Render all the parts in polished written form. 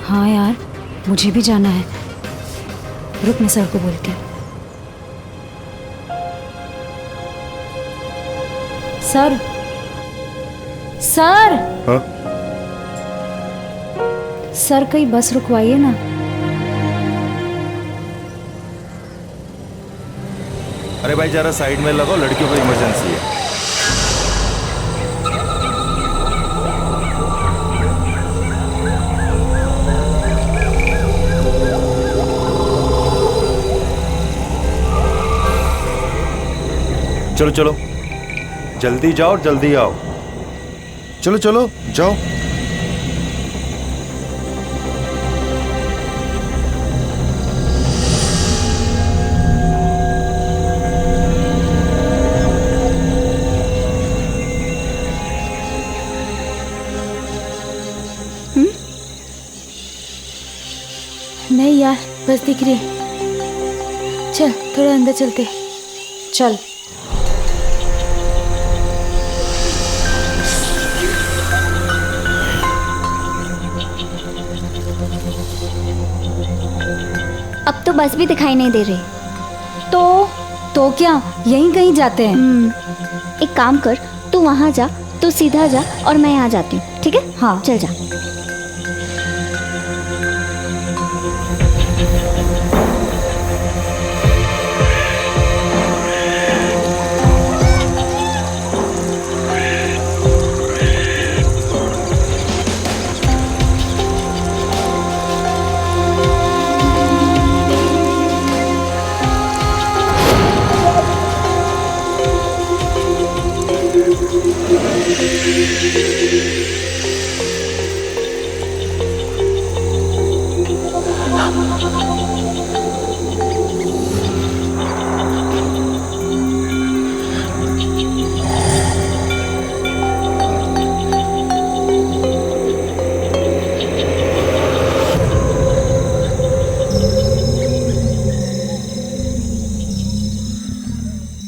हाँ यार, मुझे भी जाना है। रुक, मैं सर को बोलती हूँ। Sir, sir. हाँ? सर, कहीं बस रुकवाइए ना। अरे भाई जरा साइड में लगो, लड़कियों को इमरजेंसी है। चलो चलो, जल्दी जाओ, जल्दी आओ। चलो चलो जाओ। नहीं यार, बस दिख रही। चल थोड़ा अंदर चलते। चल। अब तो बस भी दिखाई नहीं दे रही। तो क्या, यहीं कहीं जाते हैं। एक काम कर, तू वहाँ जा, तू सीधा जा और मैं यहाँ जाती हूँ, ठीक है? हाँ चल जा।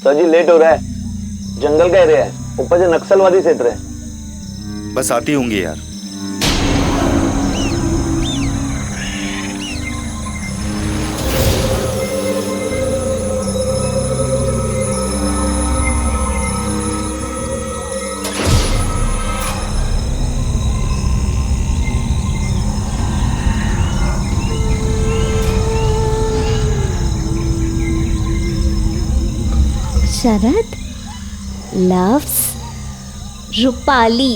सर जी लेट हो रहा है, जंगल का एरिया है, ऊपर से नक्सलवादी क्षेत्र है। बस आती होंगी यार। शरद लव्स रूपाली।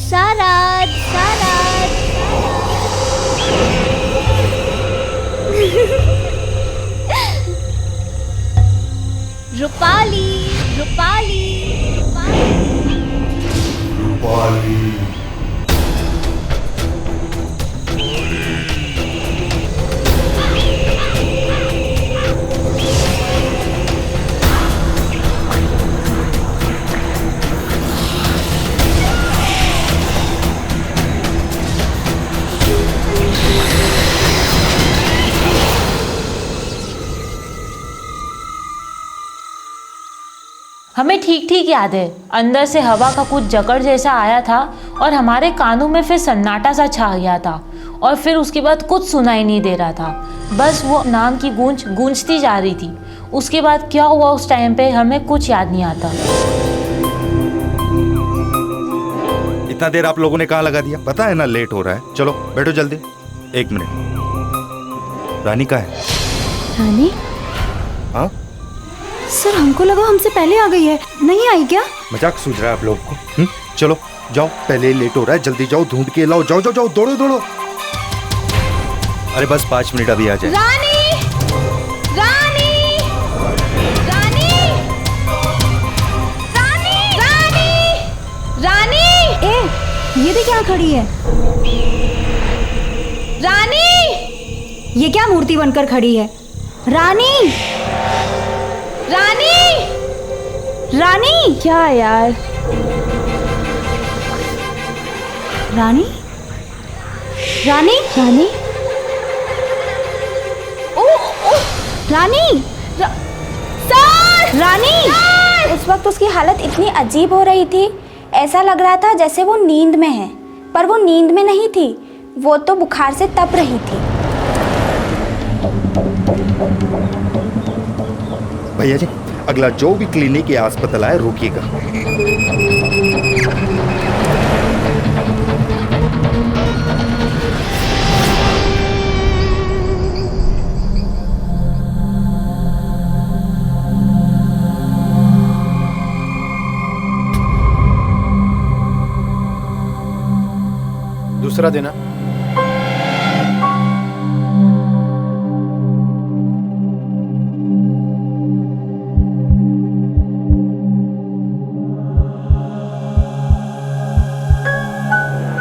शरद शरद रूपाली रूपाली रूपाली। हमें ठीक ठीक याद है, अंदर से हवा का कुछ जकड़ जैसा आया था और हमारे कानों में फिर सन्नाटा सा छा गया था और फिर उसके बाद कुछ सुनाई नहीं दे रहा था, बस वो नाम की गूंज गूंजती जा रही थी। उसके बाद क्या हुआ उस टाइम पे हमें कुछ याद नहीं आता। इतना देर आप लोगों ने कहाँ लगा दिया? पता है ना लेट हो रहा है। चलो बैठो जल्दी। 1 मिनट। रानी कहाँ है? रानी? हाँ सर, हमको लगा हमसे पहले आ गई है। नहीं आई क्या? मजाक सूझ रहा है आप लोगों को? चलो जाओ, पहले ही लेट हो रहा है, जल्दी जाओ, ढूंढ के लाओ। जाओ जाओ जाओ, दौड़ो दौड़ो। अरे बस 5 मिनट, अभी आ जाए। रानी! रानी! रानी! रानी! रानी! रानी! ए, ये देख यहाँ खड़ी है। रानी! ये क्या मूर्ति बनकर खड़ी है? रानी! रानी! रानी! क्या यार? रानी? रानी? रानी? ओ, ओ, रानी! सर! रानी! उस वक्त उसकी हालत इतनी अजीब हो रही थी, ऐसा लग रहा था जैसे वो नींद में है, पर वो नींद में नहीं थी, वो तो बुखार से तप रही थी। भैया जी, अगला जो भी क्लिनिक या अस्पताल है रोकिएगा। दूसरा देना।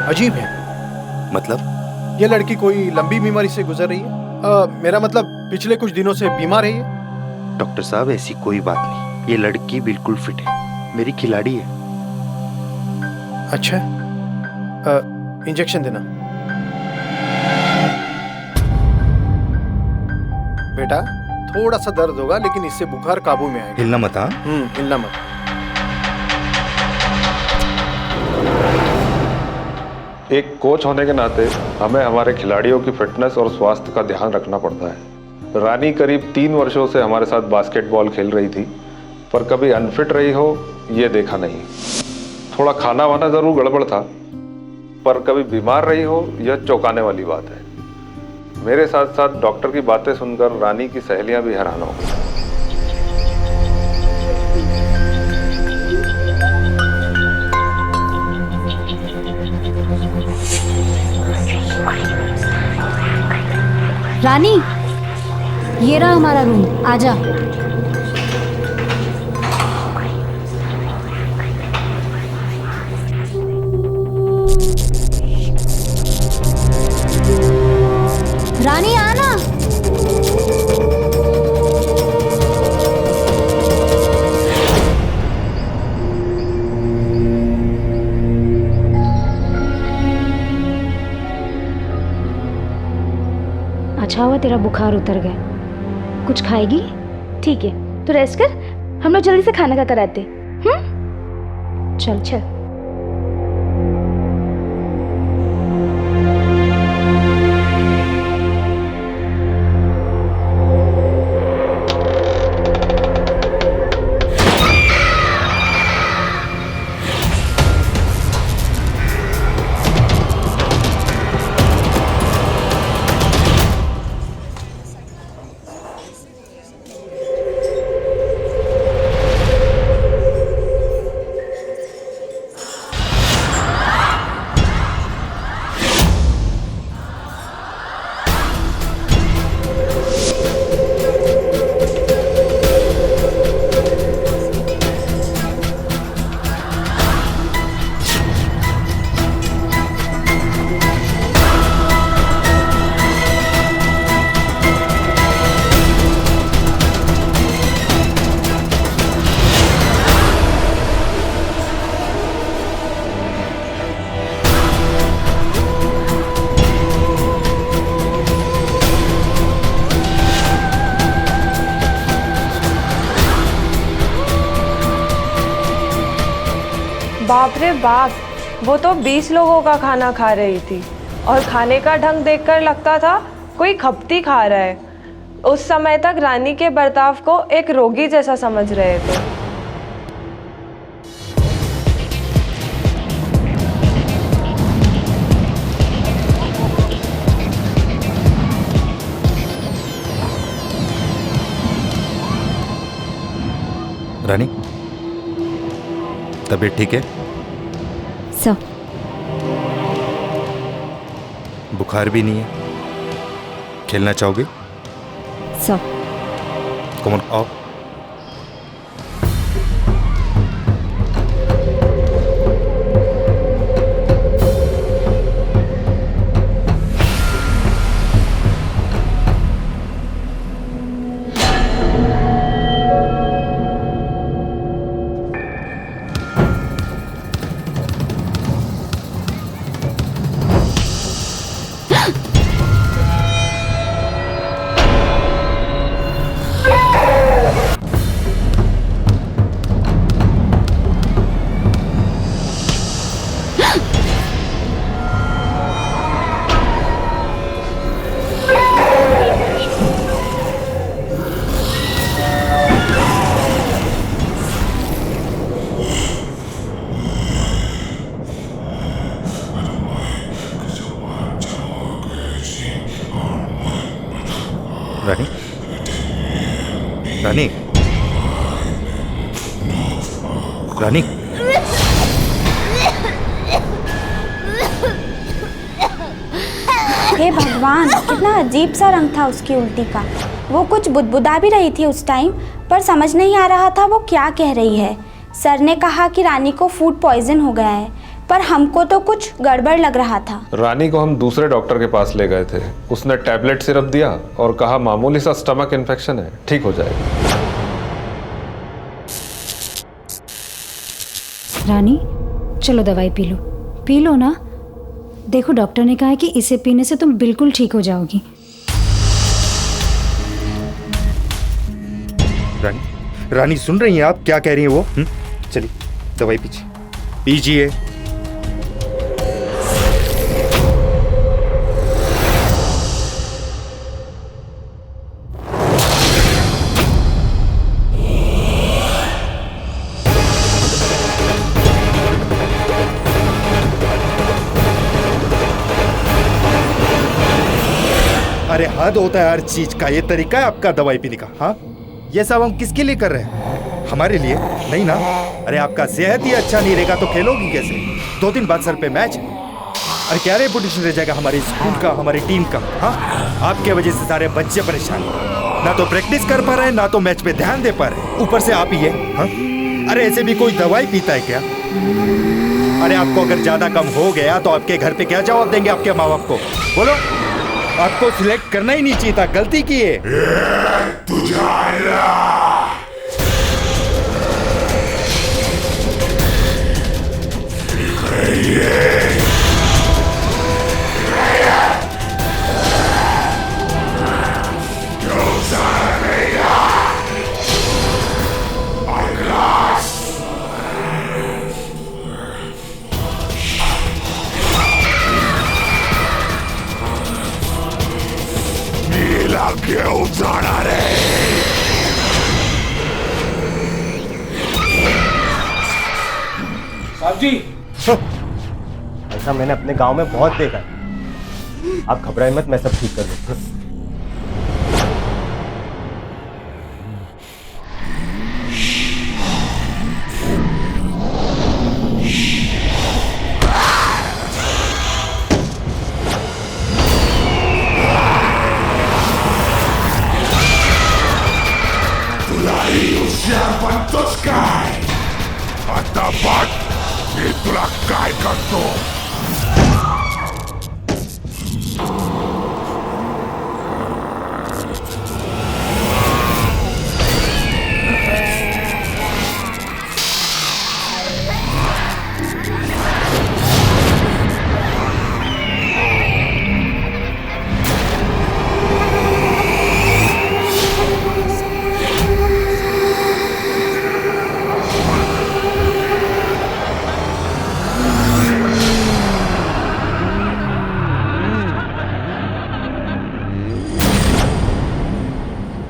अजीब है। मतलब? ये लड़की कोई लंबी बीमारी से गुजर रही है। मेरा मतलब पिछले कुछ दिनों से बीमार है ये। डॉक्टर साहब, ऐसी कोई बात नहीं, ये लड़की बिल्कुल फिट है, मेरी खिलाड़ी है। अच्छा, इंजेक्शन देना। बेटा, थोड़ा सा दर्द होगा लेकिन इससे बुखार काबू में आएगा। हिलना मत। हाँ, हिलना मत। एक कोच होने के नाते हमें हमारे खिलाड़ियों की फिटनेस और स्वास्थ्य का ध्यान रखना पड़ता है। रानी करीब 3 वर्षों से हमारे साथ बास्केटबॉल खेल रही थी, पर कभी अनफिट रही हो ये देखा नहीं। थोड़ा खाना वाना जरूर गड़बड़ था, पर कभी बीमार रही हो यह चौंकाने वाली बात है। मेरे साथ साथ डॉक्टर की बातें सुनकर रानी की सहेलियां भी हैरान हो गई। रानी, ये रहा हमारा रूम, आजा। रानी आना। अच्छा हुआ तेरा बुखार उतर गया। कुछ खाएगी? ठीक है, तो रेस्ट कर, हम लोग जल्दी से खाना खा कर आते। चल चल। बाप रे बाप, वो तो 20 लोगों का खाना खा रही थी और खाने का ढंग देखकर लगता था कोई खपती खा रहा है। उस समय तक रानी के बर्ताव को एक रोगी जैसा समझ रहे थे। रानी, तबीयत ठीक है? सब। बुखार भी नहीं है? खेलना चाहोगे? सब। कम ऑन, आओ। रानी, रानी, हे भगवान, कितना अजीब सा रंग था उसकी उल्टी का। वो कुछ बुदबुदा भी रही थी उस टाइम, पर समझ नहीं आ रहा था वो क्या कह रही है। सर ने कहा कि रानी को फूड पॉइजन हो गया है, पर हमको तो कुछ गड़बड़ लग रहा था। रानी को हम दूसरे डॉक्टर के पास ले गए थे। उसने टैबलेट सिरप दिया और कहा मामूली सा स्टमक इन्फेक्शन है, ठीक हो जाएगा। रानी, चलो दवाई पी लो ना। देखो डॉक्टर ने कहा है कि इसे पीने से तुम बिल्कुल ठीक हो जाओगी। रानी, रानी सुन रही हैं आप क्या कह रही हैं वो? चलिए दवाई पीजिए। अरे हद होता है हर चीज का। ये तरीका है आपका दवाई पीने का? हाँ, ये सब हम किसके लिए कर रहे हैं? हमारे लिए नहीं ना। अरे आपका सेहत ही अच्छा नहीं रहेगा तो खेलोगी कैसे? 2 दिन बाद सर पे मैच। अरे क्या रेपुटेशन रह जाएगा हमारे स्कूल का, हमारी टीम का? हाँ, आपके वजह से सारे बच्चे परेशान, ना तो प्रैक्टिस कर पा रहे, ना तो मैच पे ध्यान दे पा रहे, ऊपर से आप ही है। हाँ? अरे ऐसे भी कोई दवाई पीता है क्या? अरे आपको अगर ज्यादा कम हो गया तो आपके घर पे क्या जवाब देंगे आपके माँ बाप को? बोलो। आपको सिलेक्ट करना ही नहीं चाहिए था, गलती की है। साहब जी, ऐसा मैंने अपने गांव में बहुत देखा है। आप घबराएं मत, मैं सब ठीक कर दूंगा। तुला काय करतो?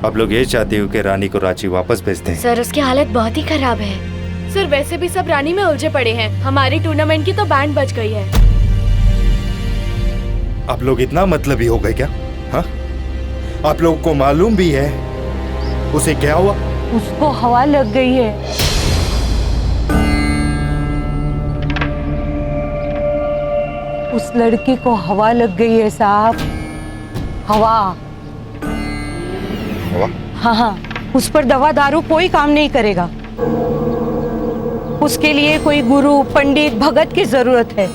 आप लोग ये चाहते हो कि रानी को रांची वापस भेज दें? सर उसकी हालत बहुत ही खराब है। सर वैसे भी सब रानी में उलझे पड़े हैं। हमारी टूर्नामेंट की तो बैंड बज गई है। आप लोग इतना मतलबी हो गए क्या? हाँ? आप लोगों को मालूम भी है उसे क्या हुआ? उसको हवा लग गई है। उस लड़की को हवा लग गई है साहब। हवा। हाँ, उस पर दवा दारू कोई काम नहीं करेगा। उसके लिए कोई गुरु, पंडित, भगत की जरूरत है,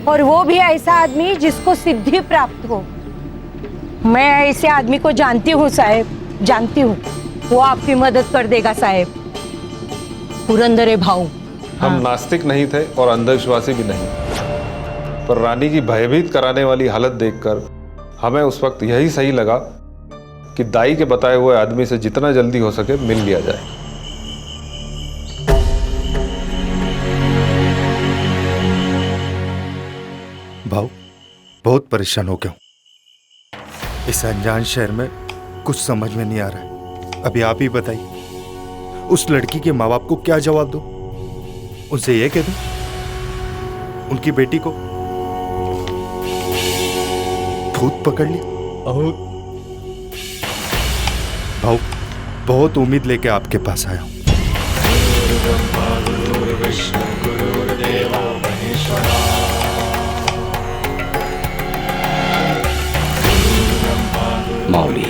और वो भी ऐसा आदमी जिसको सिद्धि प्राप्त हो। मैं ऐसे आदमी को जानती हूँ साहेब, जानती हूँ। वो आपकी मदद कर देगा साहेब। पुरंदरे भाऊ। हम नास्तिक नहीं थे और अंधविश्वासी भी नहीं, पर रानी की भयभीत कराने वाली हालत देखकर हमें उस वक्त यही सही लगा कि दाई के बताए हुए आदमी से जितना जल्दी हो सके मिल लिया जाए। भाऊ, बहुत परेशान हो गया हूं। इस अनजान शहर में कुछ समझ में नहीं आ रहा है। अभी आप ही बताइए, उस लड़की के माँ बाप को क्या जवाब दूं? उनसे ये कह दूं उनकी बेटी को भूत पकड़ लिया? भाऊ, बहुत उम्मीद लेके आपके पास आया हूँ। माऊली,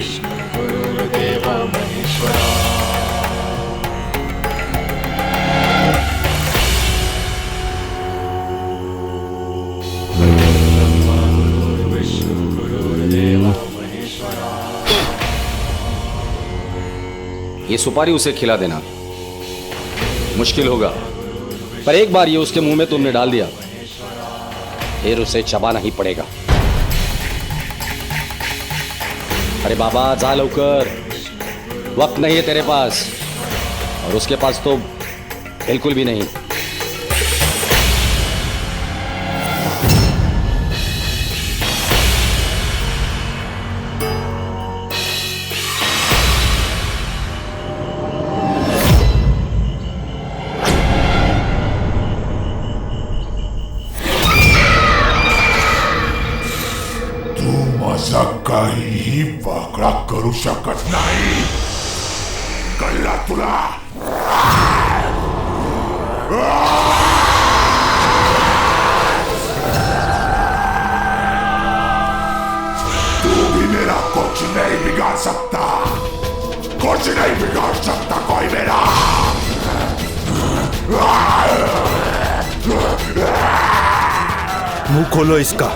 ये सुपारी उसे खिला देना। मुश्किल होगा, पर एक बार ये उसके मुंह में तुमने डाल दिया, फिर उसे चबाना ही पड़ेगा। अरे बाबा, जा लवकर, वक्त नहीं है तेरे पास, और उसके पास तो बिल्कुल भी नहीं। काही वाकडा करू शकत नाही, कळला तुला? तू भी मेरा कुछ नहीं बिगाड़ सकता, कुछ नहीं बिगाड़ सकता कोई मेरा। मुंह खोलो इसका।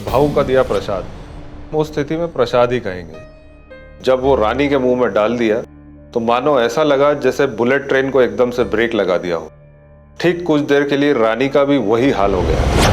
भाऊ का दिया प्रसाद, उस स्थिति में प्रसाद ही कहेंगे। जब वो रानी के मुंह में डाल दिया तो मानो ऐसा लगा जैसे बुलेट ट्रेन को एकदम से ब्रेक लगा दिया हो। ठीक कुछ देर के लिए रानी का भी वही हाल हो गया।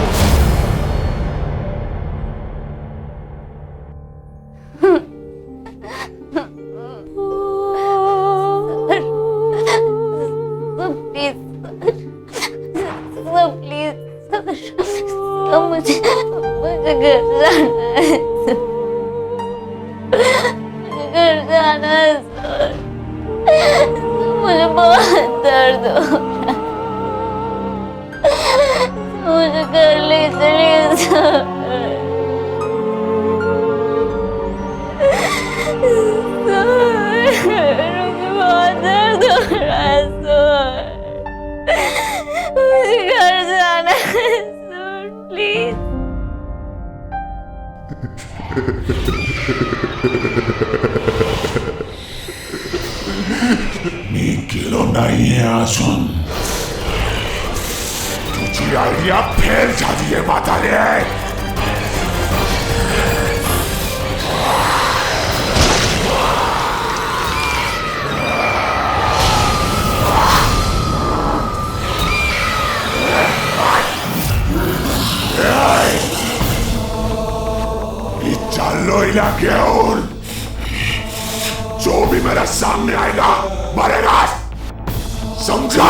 मुझे बहुत दर्द हो रहा है, मुझे घर ले चलिए। मुझे बहुत दर्द हो रहा है, मुझे घर जाना है, प्लीज। मी गेलो नाहीये अजून, तुझी आयडिया फेल झालीये म्हातारे। मी चाललोय ना घेऊन, जो भी मेरे सामने आएगा मरेगा, समझा?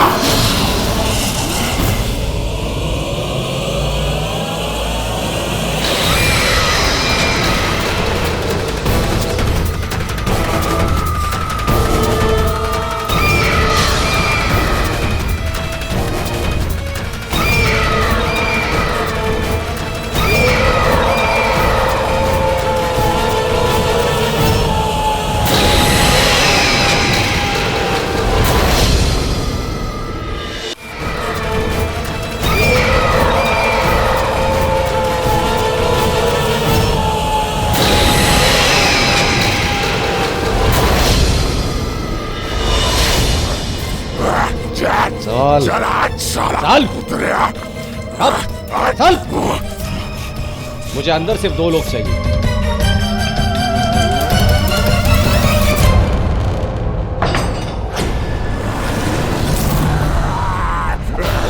चल चल, मुझे अंदर सिर्फ 2 लोग चाहिए।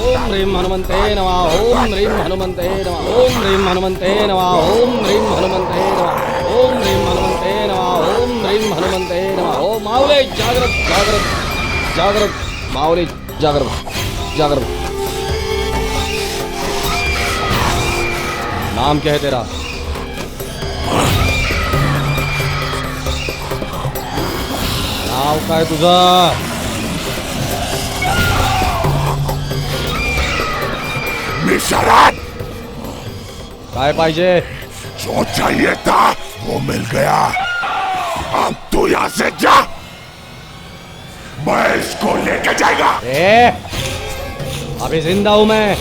ओम ह्रीं हनुमंते नमः, ओम ह्रीं हनुमंते नमः, ओम ह्रीं हनुमंते नमः, ओम ह्रीं हनुमंते नमः, ओम ह्रीं हनुमंते नमः, ओम ह्रीं हनुमंते मंत्रे नमः। ओम माऊले जागृत जागृत जागृत, माऊले जागृत जागृत। नाम क्या है तेरा? नाव काय तुझा? मी शरद। काय पाहिजे? जो चाहिए था वो मिल गया। अब तू यहाँ से जा, मैं इसको लेके जाएगा। अभी जिंदा हूं मैं,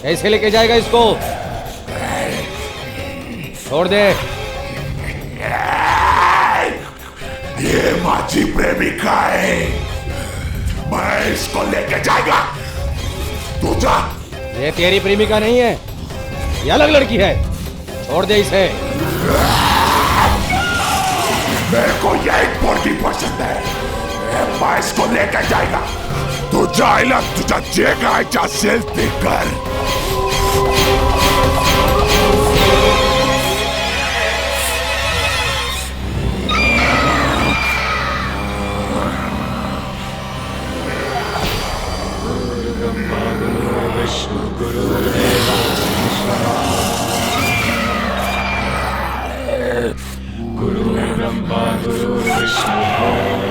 कैसे लेके जाएगा इसको? छोड़ दे। ये माझी प्रेमिका है, मैं इसको लेके जाएगा। तू जा। ये तेरी प्रेमिका नहीं है, ये अलग लड़की है, छोड़ दे इसे। मेरे को यही पोर्टी पसंद है, मैं इसको लेके जाएगा। तू जाएगा, तुझा जेगा जा सेल्फी कर।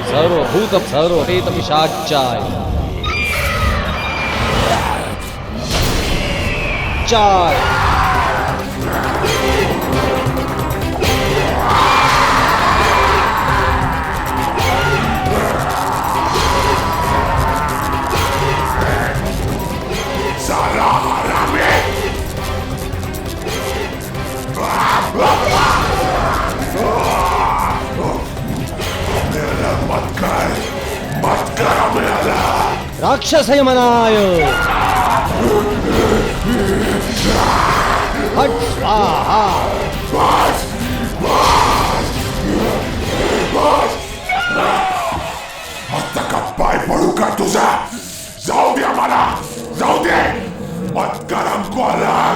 सर्वभूत सर्वपेत पिशाचाय चाय। साला हरामी। मत कर मेरा। राक्षस है मनाय। हट स्वाहा। बस आता का पाय पडू का तुझा? जाऊ दे मला, जाऊ दे। मत कर हमको अलग,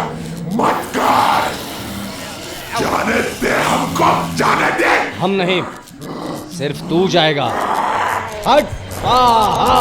मत कर। जाने दे हमको, जाने दे। हम नहीं, सिर्फ तू जाएगा। हट स्वाहा।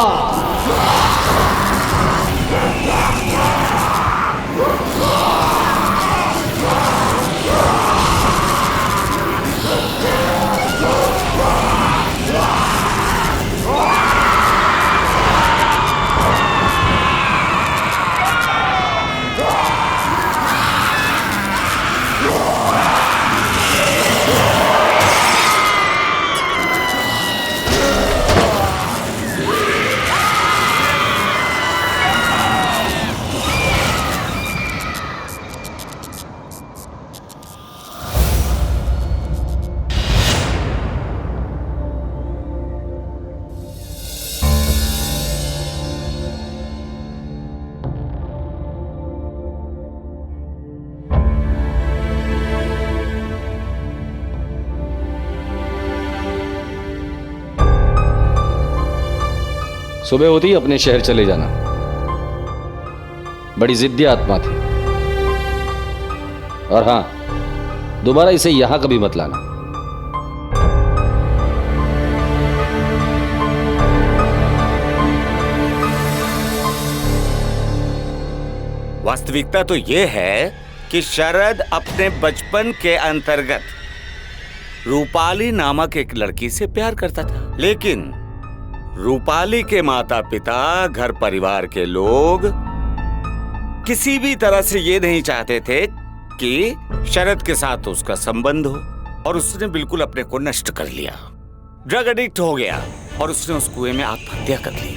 सुबह होती ही अपने शहर चले जाना। बड़ी जिद्दी आत्मा थी। और हां, दोबारा इसे यहां कभी मत लाना। वास्तविकता तो यह है कि शरद अपने बचपन के अंतर्गत रूपाली नामक एक लड़की से प्यार करता था, लेकिन रूपाली के माता पिता, घर परिवार के लोग किसी भी तरह से ये नहीं चाहते थे कि शरद के साथ उसका संबंध हो, और उसने बिल्कुल अपने को नष्ट कर लिया। ड्रग एडिक्ट हो गया और उसने उस कुएं में आत्महत्या कर ली।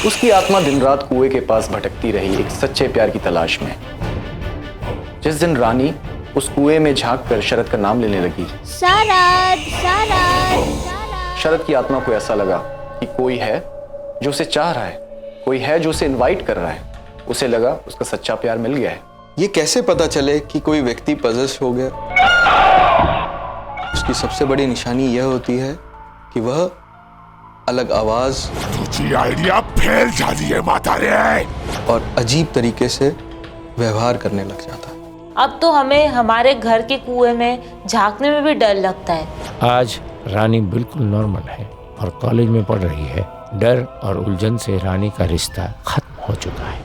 उसकी आत्मा दिन रात कुएं के पास भटकती रही एक सच्चे प्यार की तलाश में। जिस दिन रानी उस कुएं में झांक कर शरद का नाम लेने लगी, शरद शरद। शरद की आत्मा को ऐसा लगा कि कोई है जो उसे चाह रहा है, कोई है जो उसे इनवाइट कर रहा है। उसे लगा उसका सच्चा प्यार मिल गया है। ये कैसे पता चले कि कोई व्यक्ति पजेस हो गया? उसकी सबसे बड़ी निशानी यह होती है कि वह अलग आवाज, तुझी आइडिया फेल जा रही है माता रे, और अजीब तरीके से व्यवहार करने लग जाता है। अब तो हमें हमारे घर के कुएं में झांकने में भी डर लगता है। आज रानी बिल्कुल नॉर्मल है और कॉलेज में पढ़ रही है। डर और उलझन से रानी का रिश्ता खत्म हो चुका है।